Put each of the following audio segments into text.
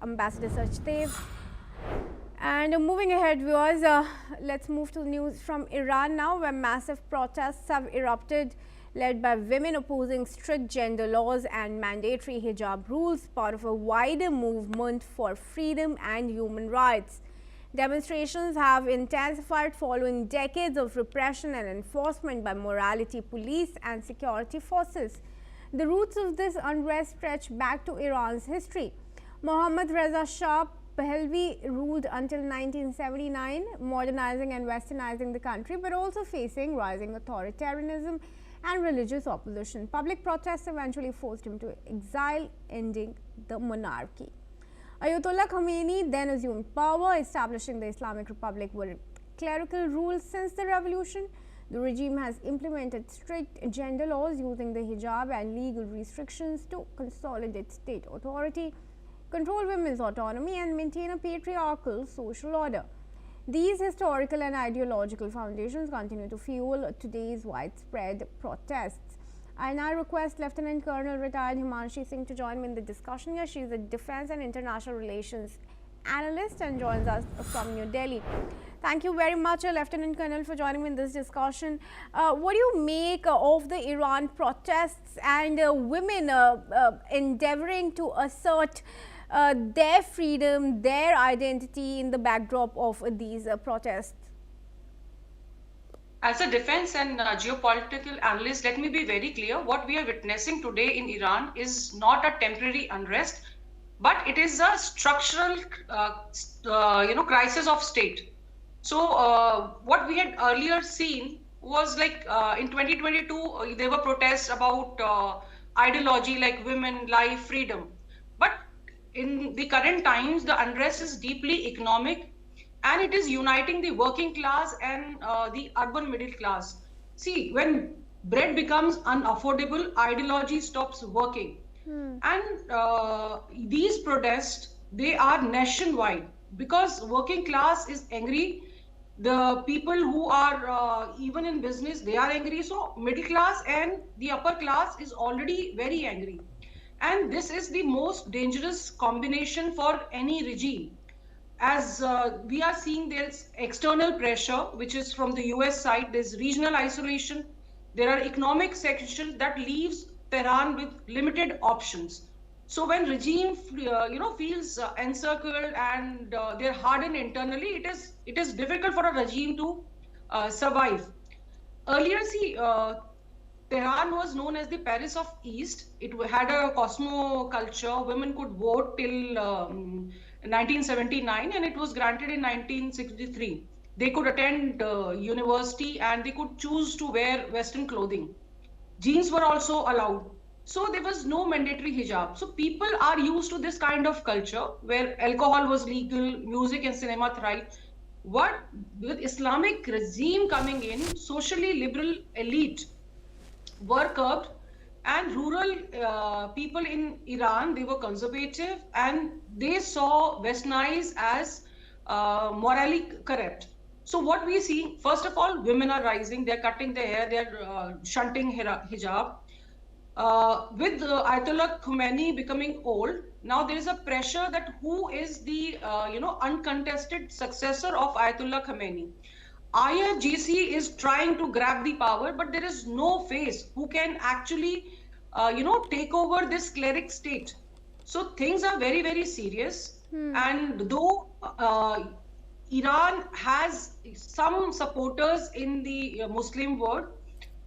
Ambassador Sachdev. And moving ahead, viewers, let's move to the news from Iran now, where massive protests have erupted, led by women opposing strict gender laws and mandatory hijab rules, part of a wider movement for freedom and human rights. Demonstrations have intensified following decades of repression and enforcement by morality police and security forces. The roots of this unrest stretch back to Iran's history. Mohammad Reza Shah Pahlavi ruled until 1979, modernizing and westernizing the country, but also facing rising authoritarianism and religious opposition. Public protests eventually forced him to exile, ending the monarchy. Ayatollah Khomeini then assumed power, establishing the Islamic Republic with clerical rule. Since the revolution, the regime has implemented strict gender laws, using the hijab and legal restrictions to consolidate state authority, control women's autonomy, and maintain a patriarchal social order. These historical and ideological foundations continue to fuel today's widespread protests. I now request Lieutenant Colonel retired Himanshi Singh to join me in the discussion here. She is a Defence and International Relations analyst and joins us from New Delhi. Thank you very much, Lieutenant Colonel, for joining me in this discussion. What do you make of the Iran protests and women endeavoring to assert their freedom, their identity in the backdrop of these protests? As a defense and geopolitical analyst, let me be very clear. What we are witnessing today in Iran is not a temporary unrest, but it is a structural, crisis of state. So what we had earlier seen was like in 2022, there were protests about ideology like women, life, freedom. But in the current times, the unrest is deeply economic, and it is uniting the working class and the urban middle class. See, when bread becomes unaffordable, ideology stops working. And these protests, they are nationwide because working class is angry. The people who are even in business, they are angry. So middle class and the upper class is already very angry. And this is the most dangerous combination for any regime. As we are seeing, there's external pressure, which is from the US side. There's regional isolation. There are economic sanctions that leaves Tehran with limited options. So when regime, feels encircled and they're hardened internally, it is difficult for a regime to survive. Earlier, see, Tehran was known as the Paris of East. It had a cosmo culture. Women could vote till 1979, and it was granted in 1963. They could attend university and they could choose to wear Western clothing. Jeans were also allowed. So there was no mandatory hijab. So people are used to this kind of culture where alcohol was legal, music and cinema thrived. What with Islamic regime coming in, socially liberal elite were curbed, and rural people in Iran, they were conservative and they saw westernized as morally correct. So what we see, first of all, women are rising, they're cutting their hair, they're shunting hijab. With Ayatollah Khomeini becoming old, now there is a pressure that who is the uncontested successor of Ayatollah Khomeini. IRGC is trying to grab the power, but there is no face who can actually take over this cleric state. So things are very, very serious. And though Iran has some supporters in the Muslim world,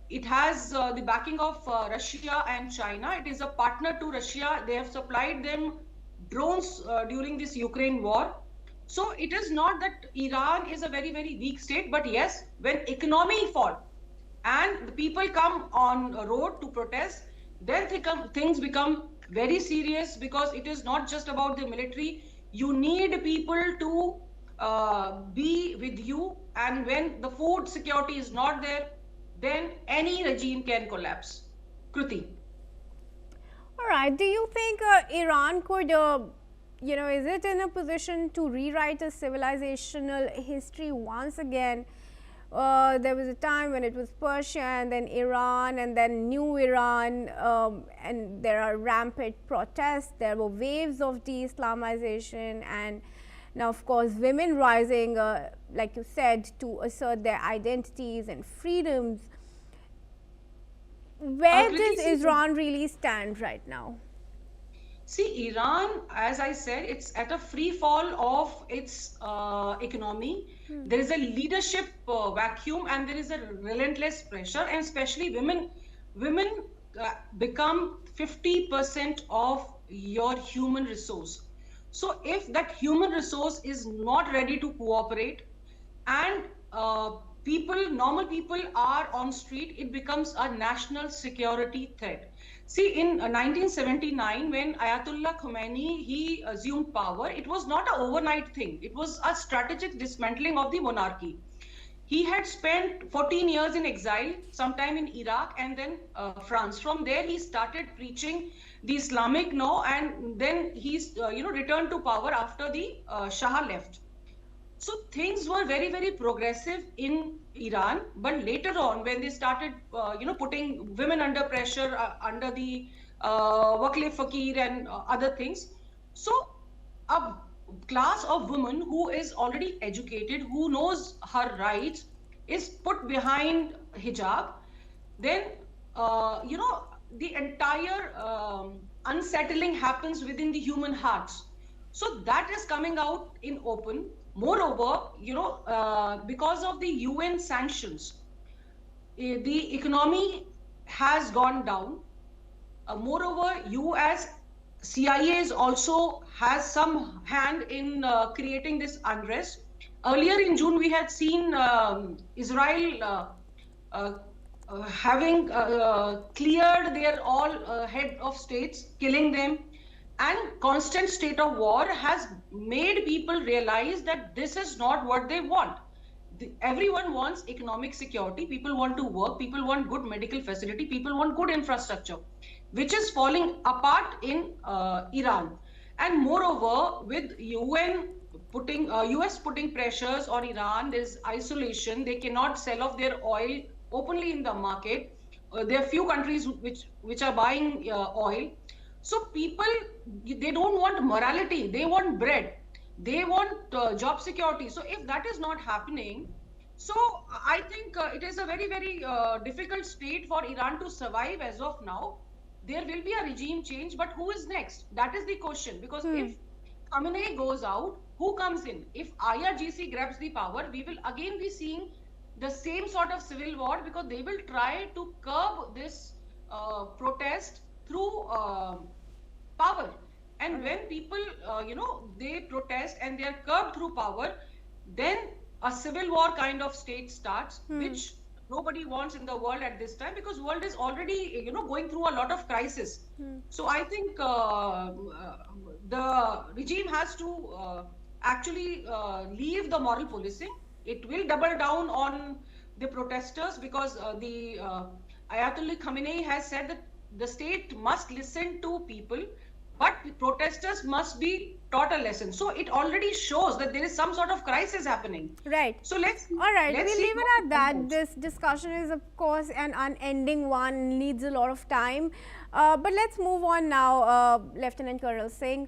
it has the backing of Russia and China. It is a partner to Russia. They have supplied them drones during this Ukraine war. So it is not that Iran is a very, very weak state, but yes, when economy falls and the people come on a road to protest, then things become very serious, because it is not just about the military. You need people to be with you, and when the food security is not there, then any regime can collapse. Kruti. All right. Do you think Iran could, is it in a position to rewrite a civilizational history once again There was a time when it was Persia, and then Iran, and then new Iran, and there are rampant protests. There were waves of de-Islamization, and now, of course, women rising, like you said, to assert their identities and freedoms. Where does Iran really stand right now? See, Iran, as I said, it's at a free fall of its economy. There is a leadership vacuum, and there is a relentless pressure, and especially women become 50% of your human resource. So if that human resource is not ready to cooperate, and normal people are on street, it becomes a national security threat. See, in 1979, when Ayatollah Khomeini, he assumed power, it was not an overnight thing. It was a strategic dismantling of the monarchy. He had spent 14 years in exile, sometime in Iraq and then France. From there, he started preaching the Islamic law, and then he's returned to power after the Shah left. So things were very, very progressive in Iran, but later on, when they started, putting women under pressure, under the Waqf Fakir and other things, so a class of women who is already educated, who knows her rights, is put behind hijab, then, the entire unsettling happens within the human hearts. So that is coming out in open. Moreover, because of the UN sanctions, the economy has gone down. Moreover, US, CIA also has some hand in creating this unrest. Earlier in June, we had seen Israel having cleared their all head of states, killing them. And constant state of war has made people realize that this is not what they want. Everyone wants economic security. People want to work. People want good medical facility. People want good infrastructure, which is falling apart in Iran. And moreover, with US putting pressures on Iran, there's isolation. They cannot sell off their oil openly in the market. There are few countries which are buying oil. So people, they don't want morality, they want bread, they want job security. So if that is not happening, so I think it is a very, very difficult state for Iran to survive as of now. There will be a regime change, but who is next? That is the question. Because if Khamenei goes out, who comes in? If IRGC grabs the power, we will again be seeing the same sort of civil war, because they will try to curb this protest through power. And when people, they protest and they are curbed through power, then a civil war kind of state starts, which nobody wants in the world at this time, because world is already, going through a lot of crisis. So I think the regime has to actually leave the moral policing. It will double down on the protesters, because the Ayatollah Khamenei has said that the state must listen to people, but the protesters must be taught a lesson. So it already shows that there is some sort of crisis happening. Right. So let's we'll leave it at that. This discussion is, of course, an unending one, needs a lot of time. But let's move on now, Lieutenant Colonel Singh.